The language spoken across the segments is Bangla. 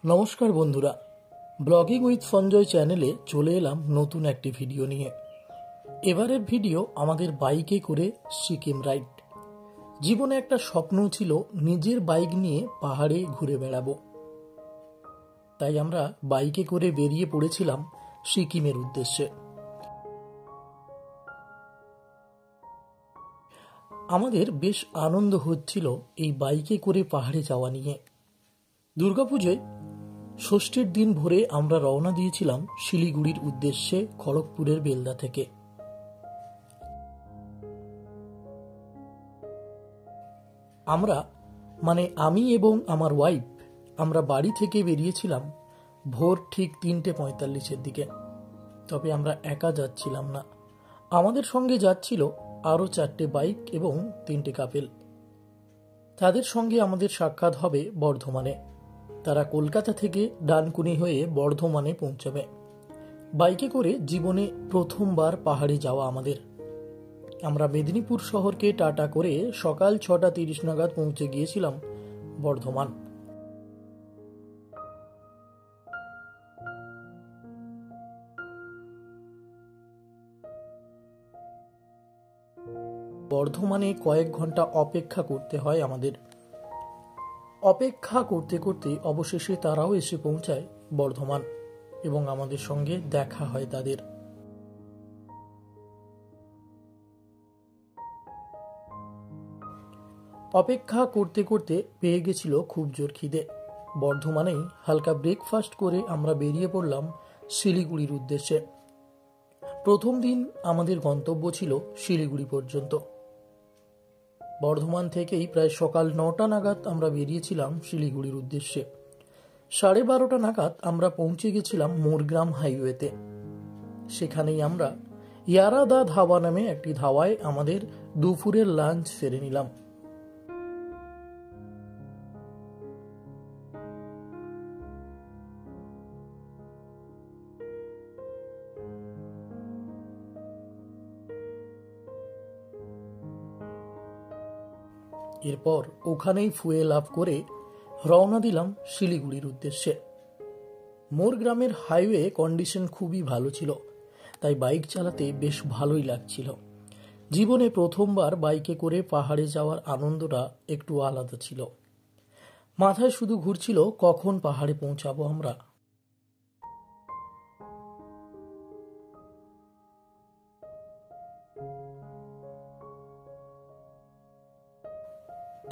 নমস্কার বন্ধুরা, ব্লগিং উইথ সঞ্জয় চ্যানেলে চলে এলাম নতুন একটি ভিডিও নিয়ে। এবারের ভিডিও আমাদের বাইকে করে সিকিম রাইড। জীবনে একটা স্বপ্ন ছিল নিজের বাইক নিয়ে পাহাড়ে ঘুরে বেড়াবো, তাই আমরা বাইকে করে বেরিয়ে পড়েছিলাম সিকিমের উদ্দেশ্যে। আমাদের বেশ আনন্দ হচ্ছিল এই বাইকে করে পাহাড়ে যাওয়া নিয়ে। দুর্গাপুজোয় ষষ্ঠীর দিন ভোরে আমরা রওনা দিয়েছিলাম শিলিগুড়ির উদ্দেশ্যে খড়গপুরের বেলদা থেকে। আমি এবং আমার ওয়াইফ আমরা বাড়ি থেকে বেরিয়েছিলাম ভোর ঠিক 3:45-এর দিকে। তবে আমরা একা যাচ্ছিলাম না, আমাদের সঙ্গে যাচ্ছিল আরও 4টে বাইক এবং 3টে কাপেল। তাদের সঙ্গে আমাদের সাক্ষাৎ হবে বর্ধমানে। তারা কলকাতা থেকে ডানকুনি হয়ে বর্ধমানে পৌঁছাবে। বাইকে করে জীবনে প্রথমবার পাহাড়ে যাওয়া আমাদের। আমরা মেদিনীপুর শহরকে টাটা করে সকাল 6:30 নাগাদ পৌঁছে গিয়েছিলাম বর্ধমান। বর্ধমানে কয়েক ঘন্টা অপেক্ষা করতে হয় আমাদের। অপেক্ষা করতে করতে অবশেষে তারাও এসে পৌঁছায় বর্ধমান এবং আমাদের সঙ্গে দেখা হয় তাদের। অপেক্ষা করতে করতে পেয়ে গেছিল খুব জোর খিদে। বর্ধমানেই হালকা ব্রেকফাস্ট করে আমরা বেরিয়ে পড়লাম শিলিগুড়ির উদ্দেশ্যে। প্রথম দিন আমাদের গন্তব্য ছিল শিলিগুড়ি পর্যন্ত। বর্ধমান থেকেই প্রায় সকাল 9টা নাগাদ আমরা বেরিয়েছিলাম শিলিগুড়ির উদ্দেশ্যে। 12:30 নাগাদ আমরা পৌঁছে গেছিলাম মোরগ্রাম হাইওয়েতে। সেখানেই আমরা ইয়ারাদা ধাবা নামে একটি ধাবায় আমাদের দুপুরের লাঞ্চ সেরে নিলাম। এরপর ওখানেই ফুয়েল আপ করে রওনা দিলাম শিলিগুড়ির উদ্দেশ্যে। মোরগ্রামের হাইওয়ে কন্ডিশন খুবই ভালো ছিল, তাই বাইক চালাতে বেশ ভালোই লাগছিল। জীবনে প্রথমবার বাইকে করে পাহাড়ে যাওয়ার আনন্দটা একটু আলাদা ছিল। মাথায় শুধু ঘুরছিল কখন পাহাড়ে পৌঁছাবো আমরা।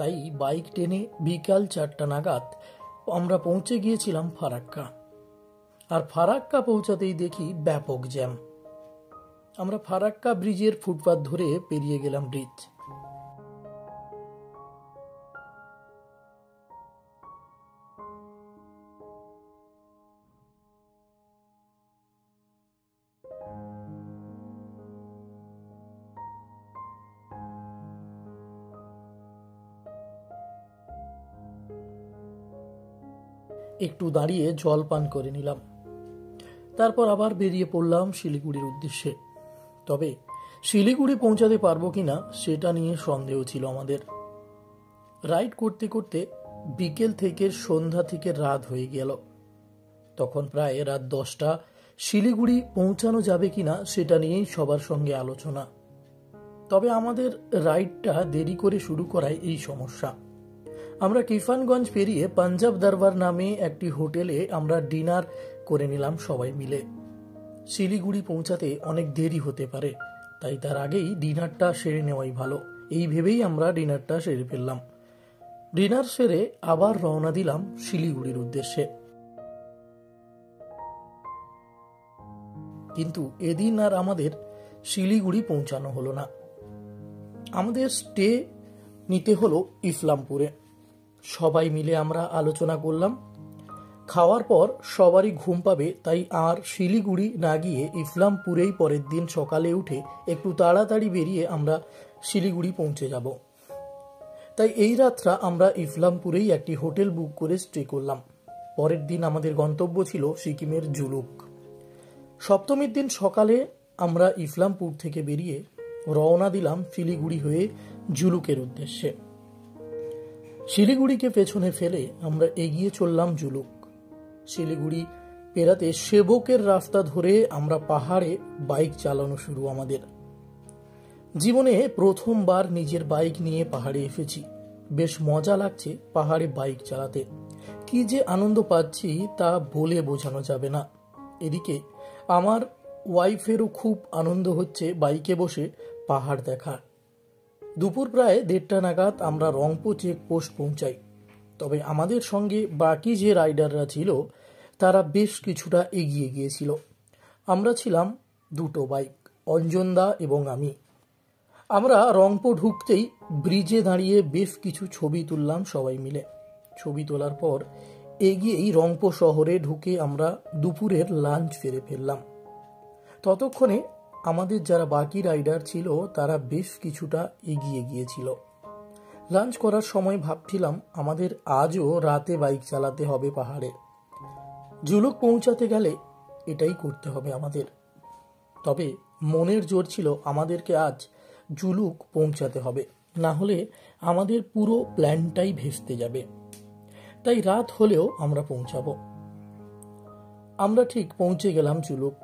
তাই বাইক টেনে বিকাল 4টা নাগাদ আমরা পৌঁছে গিয়েছিলাম ফারাক্কা। আর ফারাক্কা পৌঁছাতেই দেখি ব্যাপক জ্যাম। আমরা ফারাক্কা ব্রিজের ফুটপাত ধরে পেরিয়ে গেলাম ব্রিজ। একটু দাঁড়িয়ে জল পান করে নিলাম। তারপর আবার বেরিয়ে পড়লাম শিলিগুড়ির উদ্দেশ্যে। তবে শিলিগুড়ি পৌঁছাতে পারবো কিনা সেটা নিয়ে সন্দেহ ছিল আমাদের। রাইড করতে করতে বিকেল থেকে সন্ধ্যা থেকে রাত হয়ে গেল। তখন প্রায় রাত 10টা। শিলিগুড়ি পৌঁছানো যাবে কিনা সেটা নিয়েই সবার সঙ্গে আলোচনা। তবে আমাদের রাইডটা দেরি করে শুরু করায় এই সমস্যা। আমরা কিষানগঞ্জ পেরিয়ে পাঞ্জাব দরবার নামে একটি হোটেলে আমরা ডিনার করে নিলাম সবাই মিলে। শিলিগুড়ি পৌঁছাতে অনেক দেরি হতে পারে, তাই তার আগেই ডিনারটা সেরে নেওয়াই ভালো, এই ভেবেই আমরা ডিনারটা সেরে ফেললাম। ডিনার সেরে আবার রওনা দিলাম শিলিগুড়ির উদ্দেশ্যে। কিন্তু এদিন আর আমাদের শিলিগুড়ি পৌঁছানো হলো না। আমাদের স্টে নিতে হলো ইসলামপুরে। সবাই মিলে আমরা আলোচনা করলাম। খাওয়ার পর সবারই ঘুম পাবে, তাই আর শিলিগুড়ি না গিয়ে ইসলামপুরেই পরের দিন সকালে উঠে একটু তাড়াতাড়ি বেরিয়ে আমরা শিলিগুড়ি পৌঁছে যাব। তাই এই রাতটা আমরা ইসলামপুরেই একটি হোটেল বুক করে স্টে করলাম। পরের দিন আমাদের গন্তব্য ছিল সিকিমের জুলুক। সপ্তমীর দিন সকালে আমরা ইসলামপুর থেকে বেরিয়ে রওনা দিলাম শিলিগুড়ি হয়ে জুলুকের উদ্দেশ্যে। শিলিগুড়িকে পেছনে ফেলে আমরা এগিয়ে চললাম জুলুক। শিলিগুড়ি পেরাতে সেবকের রাস্তা ধরে আমরা পাহাড়ে বাইক চালানো শুরু আমাদের। জীবনে প্রথমবার নিজের বাইক নিয়ে পাহাড়ে এসেছি। বেশ মজা লাগছে পাহাড়ে বাইক চালাতে। কি যে আনন্দ পাচ্ছি তা বলে বোঝানো যাবে না। এদিকে আমার ওয়াইফেরও খুব আনন্দ হচ্ছে বাইকে বসে পাহাড় দেখার। দুপুর প্রায় 1:30 নাগাদ আমরা রংপুর চেকপোস্ট পৌঁছাই। তবে আমাদের সঙ্গে বাকি যে রাইডাররা ছিল তারা বেশ কিছুটা এগিয়ে গিয়েছিল। আমরা ছিলাম 2টো বাইক, অঞ্জনদা এবং আমি। আমরা রংপুর ঢুকতেই ব্রিজে দাঁড়িয়ে বেশ কিছু ছবি তুললাম সবাই মিলে। ছবি তোলার পর এগিয়েই রংপুর শহরে ঢুকে আমরা দুপুরের লাঞ্চ সেরে ফেললাম। ততক্ষণে আমাদের যারা বাকি রাইডার ছিল তারা বেশ কিছুটা এগিয়ে গিয়েছিল। লাঞ্চ করার সময় ভাবছিলাম আমাদের আজও রাতে বাইক চালাতে হবে পাহাড়ে। জুলুক পৌঁছাতে গেলে এটাই করতে হবে আমাদের। তবে মনের জোর ছিল আমাদেরকে আজ জুলুক পৌঁছাতে হবে, না হলে আমাদের পুরো প্ল্যানটাই ভেস্তে যাবে। তাই রাত হলেও আমরা পৌঁছাবো। আমরা ঠিক পৌঁছে গেলাম জুলুক।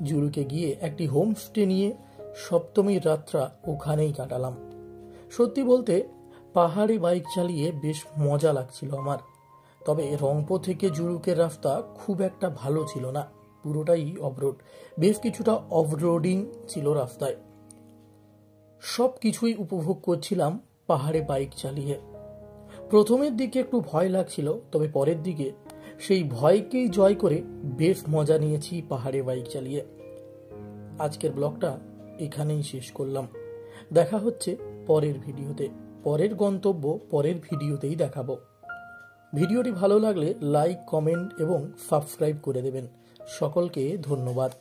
জুলুকে গিয়ে একটি হোমস্টে নিয়ে সপ্তমীর রাতটা ওখানেই কাটালাম। সত্যি বলতে পাহাড়ে বাইক চালিয়ে বেশ মজা লাগছিল আমার। তবে রংপুর থেকে জুলুকের রাস্তা খুব একটা ভালো ছিল না, পুরোটাই অফরোড। বেশ কিছুটা অফরোডিং ছিল রাস্তায়। সব কিছুই উপভোগ করছিলাম পাহাড়ে বাইক চালিয়ে। প্রথমের দিকে একটু ভয় লাগছিল, তবে পরের দিকে সেই ভয়কেই জয় করে বেশ মজা নিয়েছি পাহাড়ে বাইক চালিয়ে। আজকের ব্লগটা এখানেই শেষ করলাম। দেখা হচ্ছে পরের ভিডিওতে। পরের গন্তব্য পরের ভিডিওতেই দেখাবো। ভিডিওটি ভালো লাগলে লাইক, কমেন্ট এবং সাবস্ক্রাইব করে দেবেন। সকলকে ধন্যবাদ।